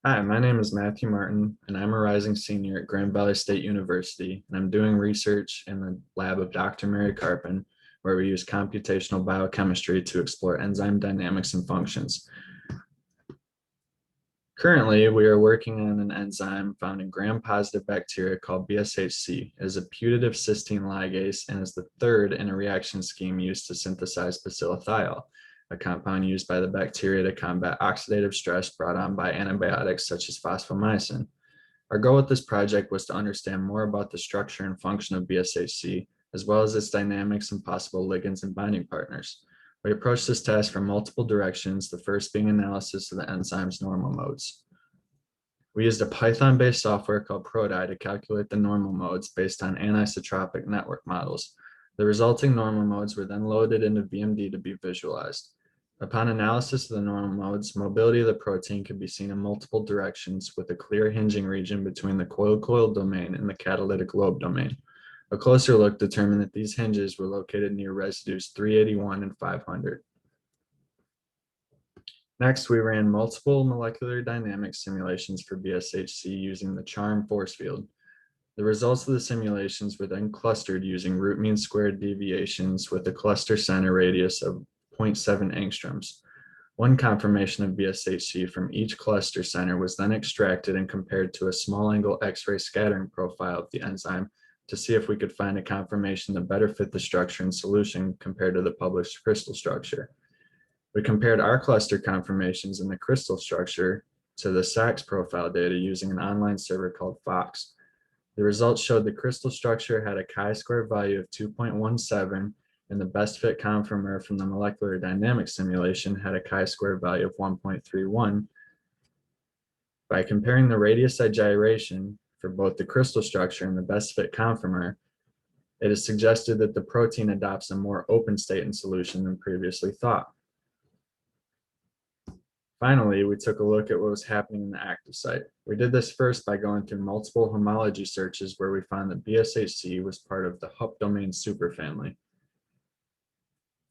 Hi, my name is Matthew Martin, and I'm a rising senior at Grand Valley State University, and I'm doing research in the lab of Dr. Mary Carpin, where we use computational biochemistry to explore enzyme dynamics and functions. Currently, we are working on an enzyme found in gram-positive bacteria called BshC. It is a putative cysteine ligase and is the third in a reaction scheme used to synthesize bacillothiol, a compound used by the bacteria to combat oxidative stress brought on by antibiotics such as fosfomycin. Our goal with this project was to understand more about the structure and function of BshC, as well as its dynamics and possible ligands and binding partners. We approached this task from multiple directions, the first being analysis of the enzyme's normal modes. We used a Python-based software called PRODI to calculate the normal modes based on anisotropic network models. The resulting normal modes were then loaded into VMD to be visualized. Upon analysis of the normal modes, mobility of the protein can be seen in multiple directions with a clear hinging region between the coil-coil domain and the catalytic lobe domain. A closer look determined that these hinges were located near residues 381 and 500. Next, we ran multiple molecular dynamics simulations for BshC using the CHARM force field. The results of the simulations were then clustered using root mean squared deviations with a cluster center radius of 0.7 angstroms. One conformation of BshC from each cluster center was then extracted and compared to a small angle X-ray scattering profile of the enzyme to see if we could find a conformation that better fit the structure in solution compared to the published crystal structure. We compared our cluster conformations in the crystal structure to the SACS profile data using an online server called Fox. The results showed the crystal structure had a chi-square value of 2.17, and the best fit conformer from the molecular dynamics simulation had a chi-square value of 1.31. By comparing the radius of gyration for both the crystal structure and the best fit conformer, it is suggested that the protein adopts a more open state in solution than previously thought. Finally, we took a look at what was happening in the active site. We did this first by going through multiple homology searches where we found that BshC was part of the Hup domain superfamily.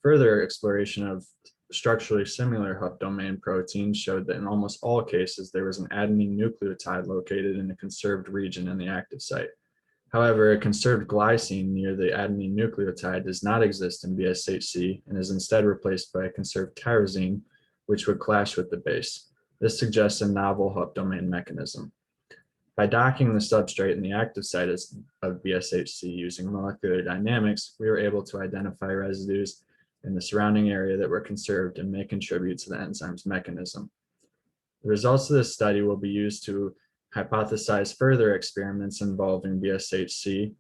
Further exploration of structurally similar Hup domain proteins showed that in almost all cases, there was an adenine nucleotide located in a conserved region in the active site. However, a conserved glycine near the adenine nucleotide does not exist in BshC and is instead replaced by a conserved tyrosine, which would clash with the base. This suggests a novel Hup domain mechanism. By docking the substrate in the active site of BshC using molecular dynamics, we were able to identify residues in the surrounding area that were conserved and may contribute to the enzyme's mechanism. The results of this study will be used to hypothesize further experiments involving BshC,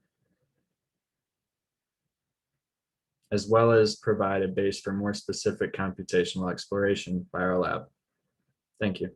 as well as provide a base for more specific computational exploration by our lab. Thank you.